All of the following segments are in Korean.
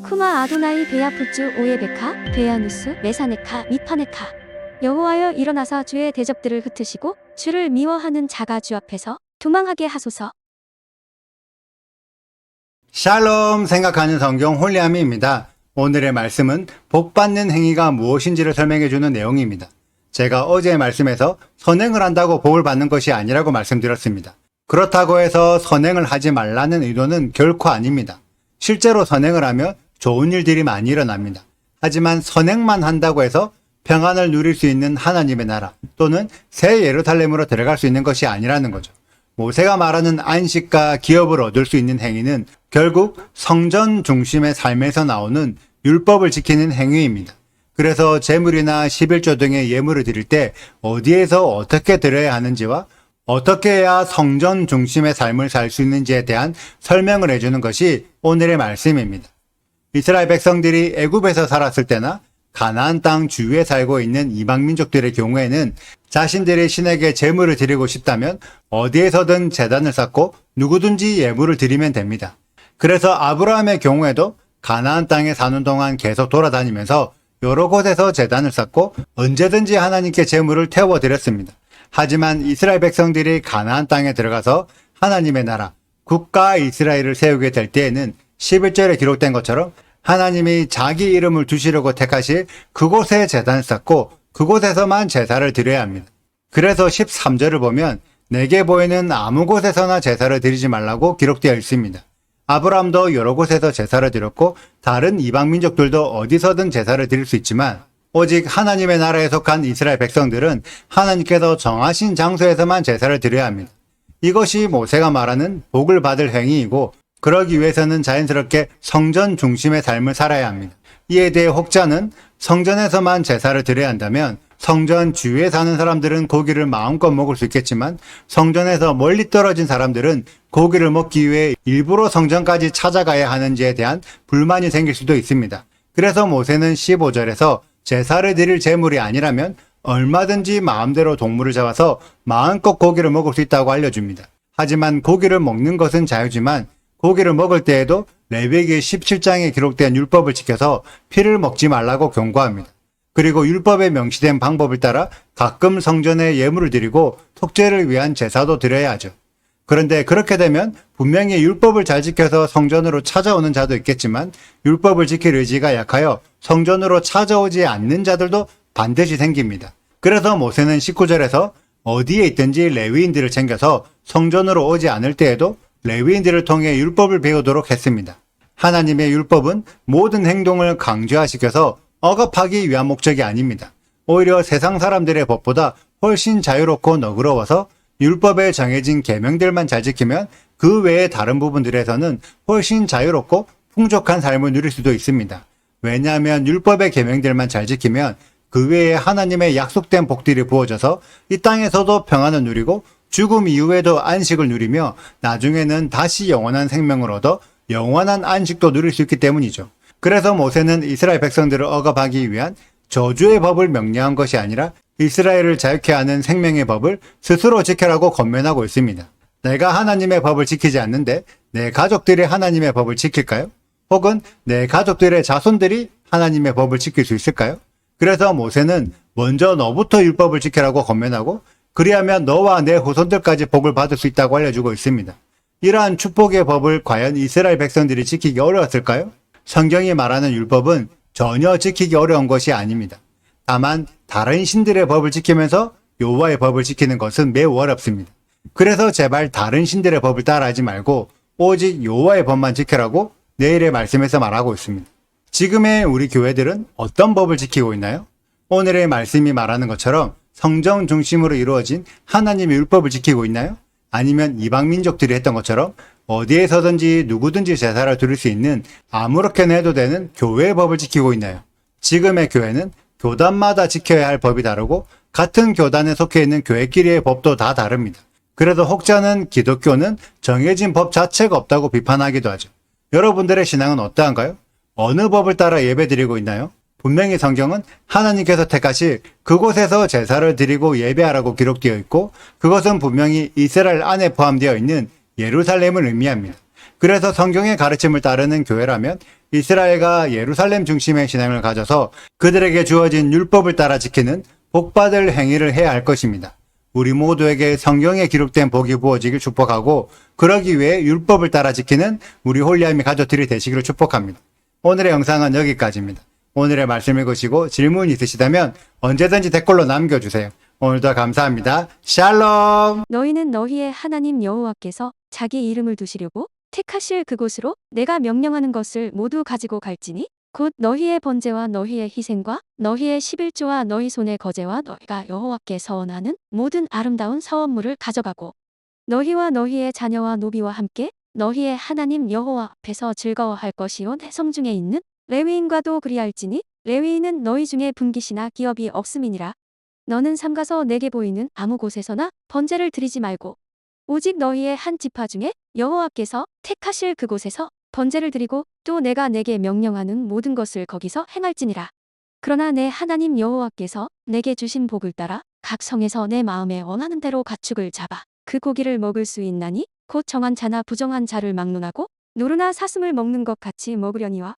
쿠마 아도나이 베야푸츠 오예베카 베야누스 메사네카 미파네카. 여호와여 일어나사 주의 대적들을 흩으시고 주를 미워하는 자가 주 앞에서 도망하게 하소서. 샬롬 생각하는 성경 홀리아미입니다. 오늘의 말씀은 복받는 행위가 무엇인지를 설명해주는 내용입니다. 제가 어제의 말씀에서 선행을 한다고 복을 받는 것이 아니라고 말씀드렸습니다. 그렇다고 해서 선행을 하지 말라는 의도는 결코 아닙니다. 실제로 선행을 하면 좋은 일들이 많이 일어납니다. 하지만 선행만 한다고 해서 평안을 누릴 수 있는 하나님의 나라 또는 새 예루살렘으로 들어갈 수 있는 것이 아니라는 거죠. 모세가 말하는 안식과 기업을 얻을 수 있는 행위는 결국 성전 중심의 삶에서 나오는 율법을 지키는 행위입니다. 그래서 제물이나 11조 등의 예물을 드릴 때 어디에서 어떻게 드려야 하는지와 어떻게 해야 성전 중심의 삶을 살 수 있는지에 대한 설명을 해주는 것이 오늘의 말씀입니다. 이스라엘 백성들이 애굽에서 살았을 때나 가나안 땅 주위에 살고 있는 이방 민족들의 경우에는 자신들의 신에게 제물을 드리고 싶다면 어디에서든 제단을 쌓고 누구든지 예물을 드리면 됩니다. 그래서 아브라함의 경우에도 가나안 땅에 사는 동안 계속 돌아다니면서 여러 곳에서 제단을 쌓고 언제든지 하나님께 제물을 태워드렸습니다. 하지만 이스라엘 백성들이 가나안 땅에 들어가서 하나님의 나라, 국가 이스라엘을 세우게 될 때에는 11절에 기록된 것처럼 하나님이 자기 이름을 두시려고 택하실 그곳에 제단을 쌓고 그곳에서만 제사를 드려야 합니다. 그래서 13절을 보면 내게 보이는 아무 곳에서나 제사를 드리지 말라고 기록되어 있습니다. 아브라함도 여러 곳에서 제사를 드렸고 다른 이방 민족들도 어디서든 제사를 드릴 수 있지만 오직 하나님의 나라에 속한 이스라엘 백성들은 하나님께서 정하신 장소에서만 제사를 드려야 합니다. 이것이 모세가 말하는 복을 받을 행위이고 그러기 위해서는 자연스럽게 성전 중심의 삶을 살아야 합니다. 이에 대해 혹자는 성전에서만 제사를 드려야 한다면 성전 주위에 사는 사람들은 고기를 마음껏 먹을 수 있겠지만 성전에서 멀리 떨어진 사람들은 고기를 먹기 위해 일부러 성전까지 찾아가야 하는지에 대한 불만이 생길 수도 있습니다. 그래서 모세는 15절에서 제사를 드릴 제물이 아니라면 얼마든지 마음대로 동물을 잡아서 마음껏 고기를 먹을 수 있다고 알려줍니다. 하지만 고기를 먹는 것은 자유지만 고기를 먹을 때에도 레위기 17장에 기록된 율법을 지켜서 피를 먹지 말라고 경고합니다. 그리고 율법에 명시된 방법을 따라 가끔 성전에 예물을 드리고 속죄를 위한 제사도 드려야 하죠. 그런데 그렇게 되면 분명히 율법을 잘 지켜서 성전으로 찾아오는 자도 있겠지만 율법을 지킬 의지가 약하여 성전으로 찾아오지 않는 자들도 반드시 생깁니다. 그래서 모세는 19절에서 어디에 있든지 레위인들을 챙겨서 성전으로 오지 않을 때에도 레위인들을 통해 율법을 배우도록 했습니다. 하나님의 율법은 모든 행동을 강조화시켜서 억압하기 위한 목적이 아닙니다. 오히려 세상 사람들의 법보다 훨씬 자유롭고 너그러워서 율법에 정해진 계명들만 잘 지키면 그 외의 다른 부분들에서는 훨씬 자유롭고 풍족한 삶을 누릴 수도 있습니다. 왜냐하면 율법의 계명들만 잘 지키면 그 외에 하나님의 약속된 복들이 부어져서 이 땅에서도 평안을 누리고 죽음 이후에도 안식을 누리며 나중에는 다시 영원한 생명을 얻어 영원한 안식도 누릴 수 있기 때문이죠. 그래서 모세는 이스라엘 백성들을 억압하기 위한 저주의 법을 명령한 것이 아니라 이스라엘을 자유케 하는 생명의 법을 스스로 지켜라고 권면하고 있습니다. 내가 하나님의 법을 지키지 않는데 내 가족들이 하나님의 법을 지킬까요? 혹은 내 가족들의 자손들이 하나님의 법을 지킬 수 있을까요? 그래서 모세는 먼저 너부터 율법을 지켜라고 권면하고 그리하면 너와 내 후손들까지 복을 받을 수 있다고 알려주고 있습니다. 이러한 축복의 법을 과연 이스라엘 백성들이 지키기 어려웠을까요? 성경이 말하는 율법은 전혀 지키기 어려운 것이 아닙니다. 다만 다른 신들의 법을 지키면서 여호와의 법을 지키는 것은 매우 어렵습니다. 그래서 제발 다른 신들의 법을 따라하지 말고 오직 여호와의 법만 지켜라고 내일의 말씀에서 말하고 있습니다. 지금의 우리 교회들은 어떤 법을 지키고 있나요? 오늘의 말씀이 말하는 것처럼 성전 중심으로 이루어진 하나님의 율법을 지키고 있나요? 아니면 이방 민족들이 했던 것처럼 어디에서든지 누구든지 제사를 드릴 수 있는 아무렇게나 해도 되는 교회의 법을 지키고 있나요? 지금의 교회는 교단마다 지켜야 할 법이 다르고 같은 교단에 속해 있는 교회끼리의 법도 다 다릅니다. 그래서 혹자는 기독교는 정해진 법 자체가 없다고 비판하기도 하죠. 여러분들의 신앙은 어떠한가요? 어느 법을 따라 예배드리고 있나요? 분명히 성경은 하나님께서 택하실 그곳에서 제사를 드리고 예배하라고 기록되어 있고 그것은 분명히 이스라엘 안에 포함되어 있는 예루살렘을 의미합니다. 그래서 성경의 가르침을 따르는 교회라면 이스라엘과 예루살렘 중심의 신앙을 가져서 그들에게 주어진 율법을 따라 지키는 복받을 행위를 해야 할 것입니다. 우리 모두에게 성경에 기록된 복이 부어지길 축복하고 그러기 위해 율법을 따라 지키는 우리 홀리함이 가족들이 되시기를 축복합니다. 오늘의 영상은 여기까지입니다. 오늘의 말씀 읽으시고 질문 있으시다면 언제든지 댓글로 남겨주세요. 오늘도 감사합니다. 샬롬! 너희는 너희의 하나님 여호와께서 자기 이름을 두시려고 택하실 그곳으로 내가 명령하는 것을 모두 가지고 갈지니 곧 너희의 번제와 너희의 희생과 너희의 11조와 너희 손의 거제와 너희가 여호와께 서원하는 모든 아름다운 서원물을 가져가고 너희와 너희의 자녀와 노비와 함께 너희의 하나님 여호와 앞에서 즐거워할 것이요 내 성중에 있는 레위인과도 그리할지니 레위인은 너희 중에 분깃이나 기업이 없음이니라. 너는 삼가서 내게 보이는 아무 곳에서나 번제를 드리지 말고 오직 너희의 한 지파 중에 여호와께서 택하실 그곳에서 번제를 드리고 또 내가 내게 명령하는 모든 것을 거기서 행할지니라. 그러나 내 하나님 여호와께서 내게 주신 복을 따라 각 성에서 내 마음에 원하는 대로 가축을 잡아 그 고기를 먹을 수 있나니 곧 정한 자나 부정한 자를 막론하고 노루나 사슴을 먹는 것 같이 먹으려니와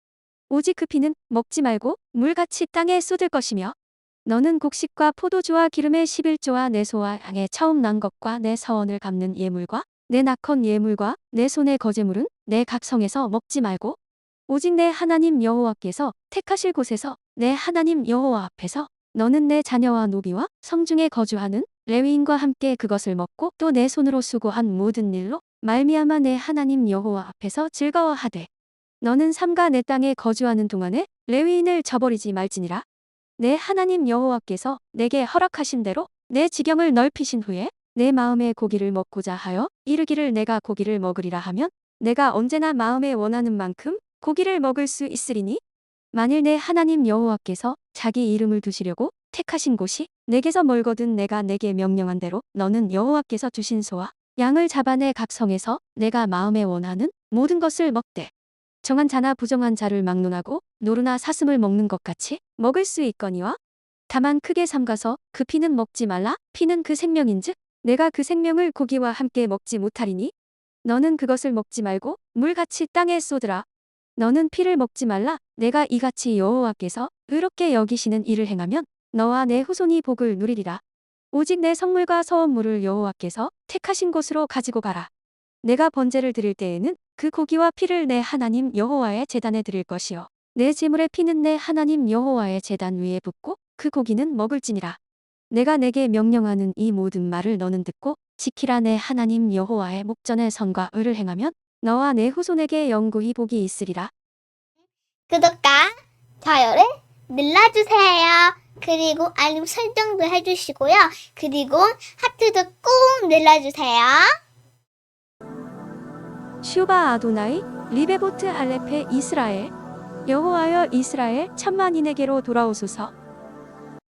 오직 그 피는 먹지 말고 물같이 땅에 쏟을 것이며 너는 곡식과 포도주와 기름의 11조와 내 소와 양의 처음 난 것과 내 서원을 갚는 예물과 내 낙헌 예물과 내 손의 거제물은 내 각성에서 먹지 말고 오직 내 하나님 여호와께서 택하실 곳에서 내 하나님 여호와 앞에서 너는 내 자녀와 노비와 성중에 거주하는 레위인과 함께 그것을 먹고 또 내 손으로 수고한 모든 일로 말미암아 내 하나님 여호와 앞에서 즐거워하되 너는 삼가 내 땅에 거주하는 동안에 레위인을 저버리지 말지니라. 내 하나님 여호와께서 내게 허락하신 대로 내 지경을 넓히신 후에 내 마음에 고기를 먹고자 하여 이르기를 내가 고기를 먹으리라 하면 내가 언제나 마음에 원하는 만큼 고기를 먹을 수 있으리니 만일 내 하나님 여호와께서 자기 이름을 두시려고 택하신 곳이 내게서 멀거든 내가 내게 명령한 대로 너는 여호와께서 주신 소와 양을 잡아내 각성에서 내가 마음에 원하는 모든 것을 먹되 정한 자나 부정한 자를 막론하고 노루나 사슴을 먹는 것 같이 먹을 수 있거니와 다만 크게 삼가서 그 피는 먹지 말라. 피는 그 생명인즉 내가 그 생명을 고기와 함께 먹지 못하리니 너는 그것을 먹지 말고 물같이 땅에 쏟으라. 너는 피를 먹지 말라. 내가 이같이 여호와께서 의롭게 여기시는 일을 행하면 너와 내 후손이 복을 누리리라. 오직 내 성물과 서원물을 여호와께서 택하신 곳으로 가지고 가라. 내가 번제를 드릴 때에는 그 고기와 피를 내 하나님 여호와의 제단에 드릴 것이요 내 제물의 피는 내 하나님 여호와의 제단 위에 붓고 그 고기는 먹을지니라. 내가 내게 명령하는 이 모든 말을 너는 듣고 지키라. 내 하나님 여호와의 목전에 선과 의를 행하면 너와 내 후손에게 영구히 복이 있으리라. 구독과 좋아요를 눌러주세요. 그리고 알림 설정도 해주시고요. 그리고 하트도 꼭 눌러주세요. 슈바 아도나이 리베보트 알레페 이스라엘 여호와여 이스라엘 천만인에게로 돌아오소서.